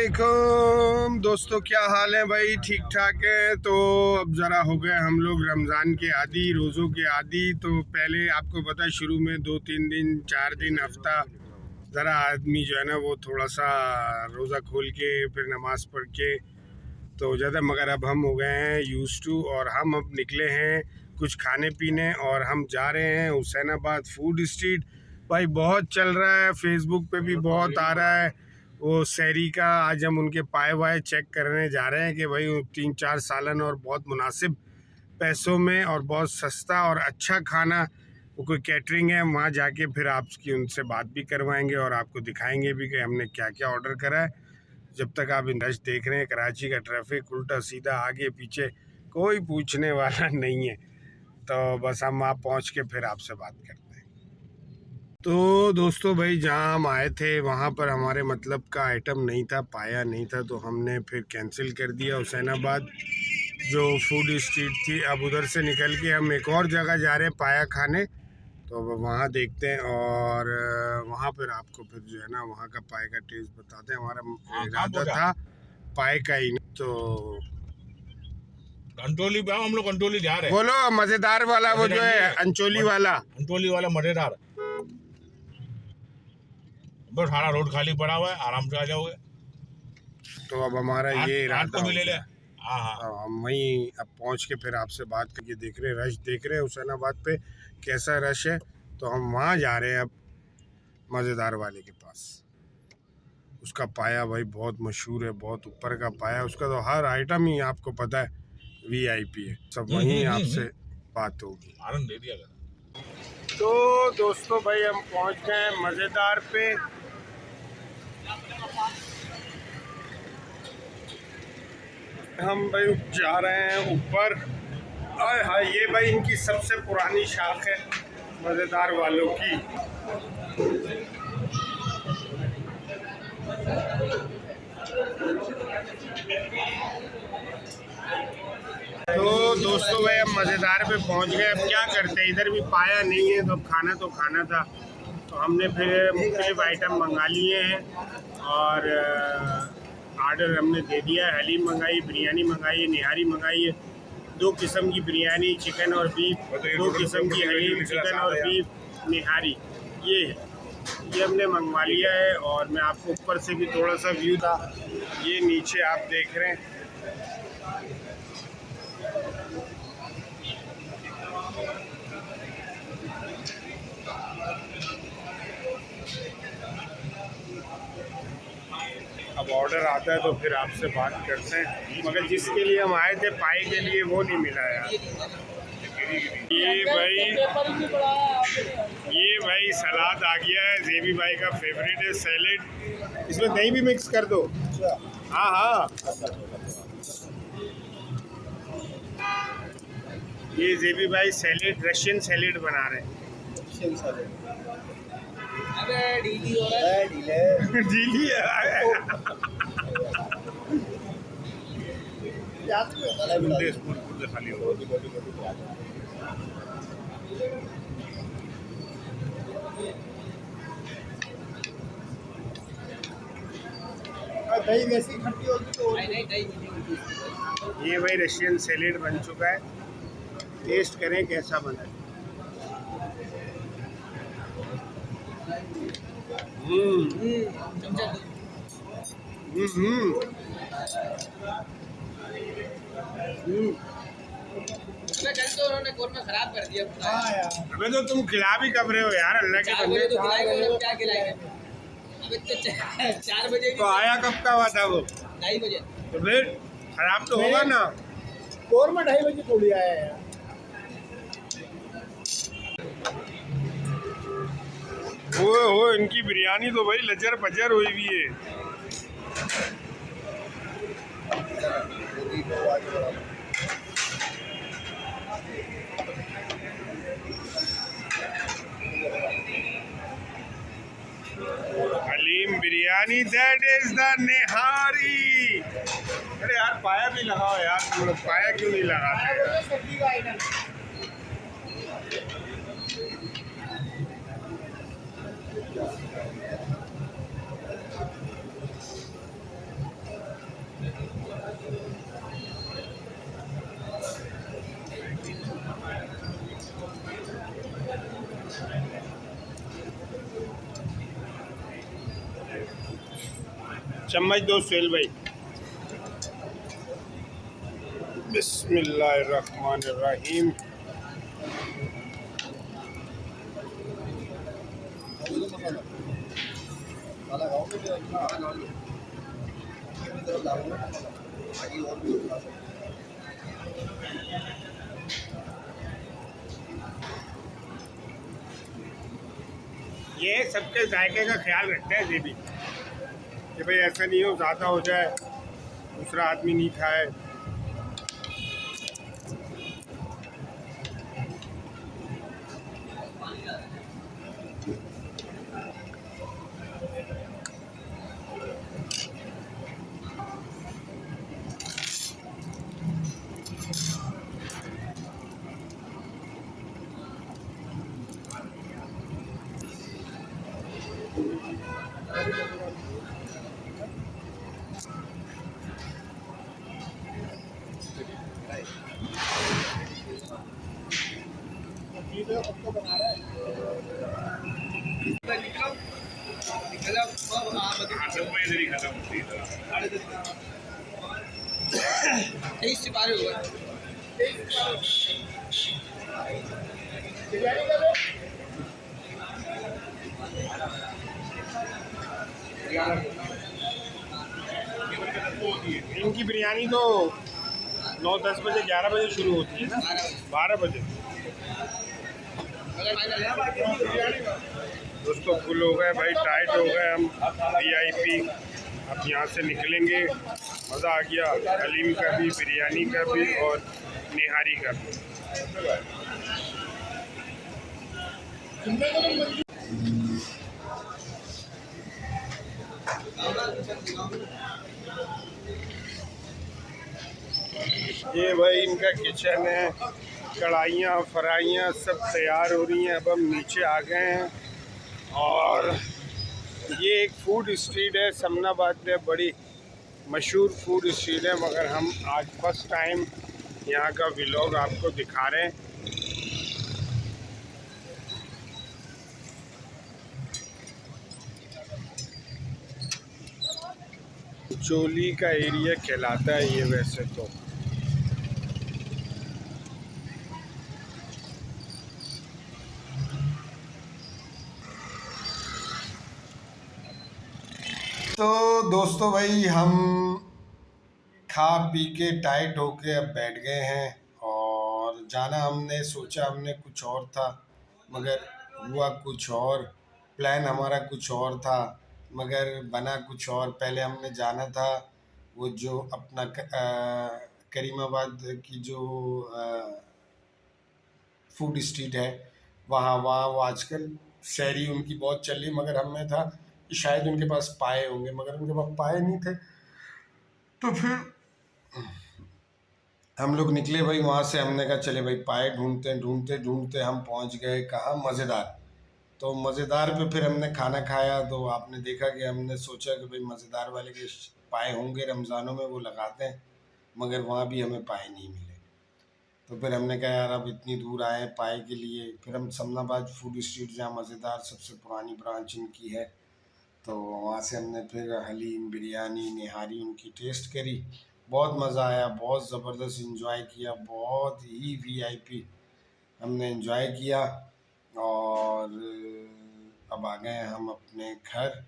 वालेकुम दोस्तों, क्या हाल है भाई? ठीक ठाक है। तो अब ज़रा हो गए हम लोग रमज़ान के आदी, रोज़ों के आदी। तो पहले आपको पता है शुरू में 2-3 दिन 4 दिन हफ्ता ज़रा आदमी जो है ना वो थोड़ा सा रोज़ा खोल के फिर नमाज़ पढ़ के तो ज़्यादा, मगर अब हम हो गए हैं यूज़ टू। और हम अब निकले हैं कुछ खाने पीने और हम जा रहे हैं हुसैनाबाद फूड स्ट्रीट। भाई बहुत चल रहा है, फेसबुक पे भी बहुत आ रहा है वो सहरी का। आज हम उनके पाए वाए चेक करने जा रहे हैं कि भाई 3-4 सालन और बहुत मुनासिब पैसों में और बहुत सस्ता और अच्छा खाना, वो कोई कैटरिंग है। वहाँ जाके फिर आपकी उनसे बात भी करवाएंगे और आपको दिखाएंगे भी कि हमने क्या क्या ऑर्डर करा है। जब तक आप इंडस्ट देख रहे हैं, कराची का ट्रैफिक उल्टा सीधा आगे पीछे कोई पूछने वाला नहीं है। तो बस हम वहाँ पहुँच के फिर आपसे बात करते हैं। तो दोस्तों भाई, जहाँ हम आए थे वहाँ पर हमारे मतलब का आइटम नहीं था, पाया नहीं था, तो हमने फिर कैंसिल कर दिया हुसैनाबाद जो फूड स्ट्रीट थी। अब उधर से निकल के हम एक और जगह जा रहे हैं पाया खाने, तो अब वहाँ देखते हैं और वहाँ पर आपको फिर जो है ना वहाँ का पाए का टेस्ट बताते हैं। हमारा इरादा था पाए का ही, तो अंटोली पे हम लोग अंटोली जा रहे हैं। बोलो मजेदार वाला, वो जो है अंचोली वाला मजेदार। बस सारा रोड खाली पड़ा हुआ है, आराम से आ जाओगे। तो अब हमारा ये इरादा भी ले ले। हम वहीं अब पहुंच के फिर आपसे बात करके देख रहे हैं, रश देख रहे हैं हुसैनाबाद पे कैसा रश है। तो हम वहाँ जा रहे हैं अब मज़ेदार वाले के पास। उसका पाया भाई बहुत मशहूर है, बहुत ऊपर का पाया, उसका तो हर आइटम ही आपको पता है VIP है। सब वहीं आपसे बात होगी। आनंद दे दिया। तो दोस्तों भाई, हम पहुंच गए मज़ेदार पे। हम भाई जा रहे हैं ऊपर। हाय हाय, ये भाई इनकी सबसे पुरानी शाख है मज़ेदार वालों की। तो दोस्तों भाई, हम मज़ेदार पे पहुंच गए। अब क्या करते हैं, इधर भी पाया नहीं है, तो खाना था। तो हमने फिर मुख्तलिफ आइटम मंगा लिए हैं और आर्डर हमने दे दिया है। हलीम मंगाई, बिरयानी मंगाई, निहारी मंगाई है, 2 किस्म की बिरयानी चिकन और बीफ, 2 किस्म की हलीम चिकन और बीफ निहारी, ये हमने मंगवा लिया है। और मैं आपको ऊपर से भी थोड़ा सा व्यू था, ये नीचे आप देख रहे हैं। अब ऑर्डर आता है तो फिर आपसे बात करते हैं, मगर जिसके लिए हम आए थे पाए के लिए वो नहीं मिला यार। ये भाई सलाद आ गया है, जेबी भाई का फेवरेट है सैलेड। इसमें दही भी मिक्स कर दो। हाँ, ये जेबी भाई सैलेड, रशियन सैलेड बना रहे हैं। डीली हो रहा है, डीली है। खाली दही वैसी खट्टी होगी तो नहीं दही। ये भाई रशियन सैलेड बन चुका है, टेस्ट करें कैसा बना है। उन्होंने कोरमा खराब कर दिया। हाँ यार, अबे तो तुम खिला भी कब रहे हो यार, अल्लाह के बंदे। तो क्या खिलाएंगे? अबे तो 4 बजे तो आया कब का हुआ था वो? 2:30 बजे। तो फिर खराब तो होगा ना। कोरमा 2:30 बजे थोड़ी आया यार। ओ इनकी बिरयानी तो भाई लजर पजर हुई भी है। Haleem biryani, that is the nihari. अरे यार पाया भी लगाओ यार, तुम लोग पाया क्यों नहीं लगाते? चम्मच दो सुहेल भाई। बिस्मिल्लाहिर्रहमानिर्रहीम। ये सबके जायके का ख्याल रखते हैं ये भी कि भाई ऐसा नहीं हो ज़्यादा हो जाए, दूसरा आदमी नहीं खाए। निकलो निकलो इधर ही खत्म होती है। 23 से पार हुआ। इनकी बिरयानी तो 9-10 बजे 11 बजे शुरू होती है ना, 12 बजे। दोस्तों फुल हो गए भाई, टाइट हो गए हम VIP। अब यहाँ से निकलेंगे, मज़ा आ गया हलीम का भी, बिरयानी का भी और निहारी का भी। ये भाई इनका किचन है, कढ़ाइयाँ फ्राइयाँ सब तैयार हो रही हैं। अब हम नीचे आ गए हैं और ये एक फूड स्ट्रीट है समनाबाद में, बड़ी मशहूर फूड स्ट्रीट है, मगर हम आज फर्स्ट टाइम यहाँ का व्लॉग आपको दिखा रहे हैं। चोली का एरिया कहलाता है ये वैसे तो। दोस्तों भाई हम खा पी के टाइट होके अब बैठ गए हैं और जाना हमने सोचा हमने कुछ और था मगर हुआ कुछ और। प्लान हमारा कुछ और था मगर बना कुछ और। पहले हमने जाना था वो जो अपना करीमाबाद की जो फूड स्ट्रीट है वहाँ वो आजकल शहरी उनकी बहुत चल रही, मगर हमें था कि शायद उनके पास पाए होंगे, मगर उनके पास पाए नहीं थे। तो फिर हम लोग निकले भाई वहाँ से। हमने कहा चले भाई पाए ढूंढते ढूंढते ढूंढते हम पहुँच गए कहाँ, मज़ेदार। तो मज़ेदार पे फिर हमने खाना खाया। तो आपने देखा कि हमने सोचा कि भाई मज़ेदार वाले के पाए होंगे, रमज़ानों में वो लगाते हैं, मगर वहाँ भी हमें पाए नहीं मिले। तो फिर हमने कहा यार अब इतनी दूर आए पाए के लिए। फिर हम समनाबाद फूड स्ट्रीट जहाँ मज़ेदार सबसे पुरानी ब्रांच इनकी है, तो वहाँ से हमने फिर हलीम बिरयानी निहारी उनकी टेस्ट करी। बहुत मज़ा आया, बहुत ज़बरदस्त इंजॉय किया, बहुत ही VIP हमने इंजॉय किया। और अब आ गए हम अपने घर।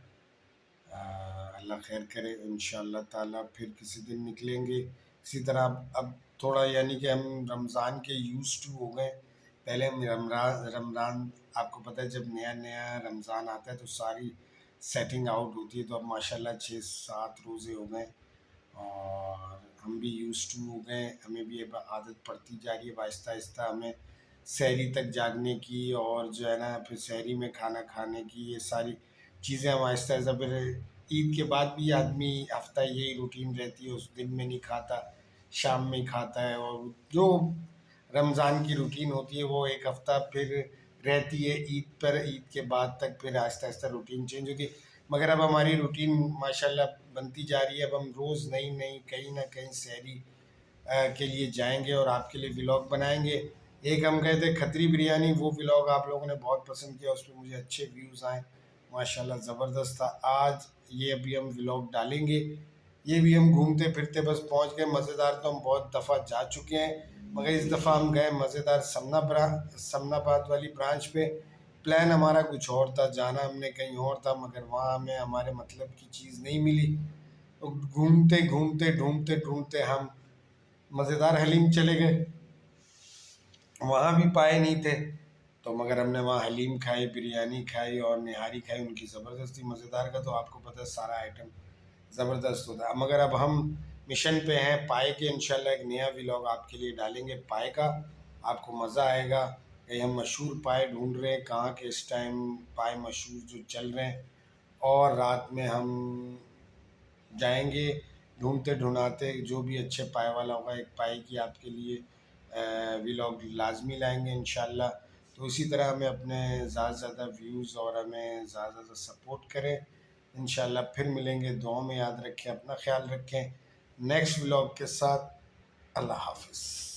अल्लाह खैर करे, इंशाअल्लाह ताला फिर किसी दिन निकलेंगे इसी तरह। अब थोड़ा यानी कि हम रमज़ान के यूज़ टू हो गए। पहले हम रमज़ान आपको पता है जब नया नया रमज़ान आता है तो सारी सेटिंग आउट होती है। तो अब माशाल्लाह 6-7 रोज़े हो गए और हम भी यूज़ टू हो गए। हमें भी अब आदत पड़ती जा रही है आहिस्ता आहिस्ता हमें सहरी तक जागने की, और जो है ना फिर सहरी में खाना खाने की। ये सारी चीज़ें हम आहिस्ता आहिस्ता फिर ईद के बाद भी आदमी हफ्ता यही रूटीन रहती है, उस दिन में नहीं खाता, शाम में खाता है। और जो रमज़ान की रूटीन होती है वो एक हफ़्ता फिर रहती है ईद पर। ईद के बाद तक फिर आहिस्ता आहिस्ता रूटीन चेंज होती है। मगर अब हमारी रूटीन माशाल्लाह बनती जा रही है। अब हम रोज़ नई नई कहीं ना कहीं सहरी के लिए जाएंगे और आपके लिए व्लॉग बनाएंगे। एक हम गए थे खत्री बिरयानी, वो व्लॉग आप लोगों ने बहुत पसंद किया, उस पर मुझे अच्छे व्यूज़ आए। माशाल्लाह ज़बरदस्त था। आज ये अभी हम व्लॉग डालेंगे, ये भी हम घूमते फिरते बस पहुंच गए। मज़ेदार तो हम बहुत दफ़ा जा चुके हैं, मगर इस दफ़ा हम गए मज़ेदार समनाबाद वाली ब्रांच पे। प्लान हमारा कुछ और था, जाना हमने कहीं और था, मगर वहाँ हमें हमारे मतलब की चीज़ नहीं मिली। तो घूमते घूमते ढूंढते ढूंढते हम मज़ेदार हलीम चले गए, वहाँ भी पाए नहीं थे। तो मगर हमने वहाँ हलीम खाई, बिरयानी खाई और निहारी खाई, उनकी ज़बरदस्ती। मज़ेदार का तो आपको पता है सारा आइटम ज़बरदस्त होता है। मगर अब हम मिशन पे हैं पाए के, इंशाल्लाह एक नया व्लॉग आपके लिए डालेंगे पाए का, आपको मज़ा आएगा। कहीं हम मशहूर पाए ढूंढ रहे हैं, कहाँ के इस टाइम पाए मशहूर जो चल रहे हैं, और रात में हम जाएंगे ढूंढते ढूंढाते, जो भी अच्छे पाए वाला होगा एक पाए की आपके लिए व्लॉग लाजमी लाएंगे इंशाल्लाह। तो इसी तरह हमें अपने ज़्यादा से ज़्यादा व्यूज़ और हमें ज़्यादा से ज़्यादा सपोर्ट करें। इंशाल्लाह फिर मिलेंगे, दुआ में याद रखें, अपना ख्याल रखें नेक्स्ट व्लॉग के साथ। अल्लाह हाफिज़।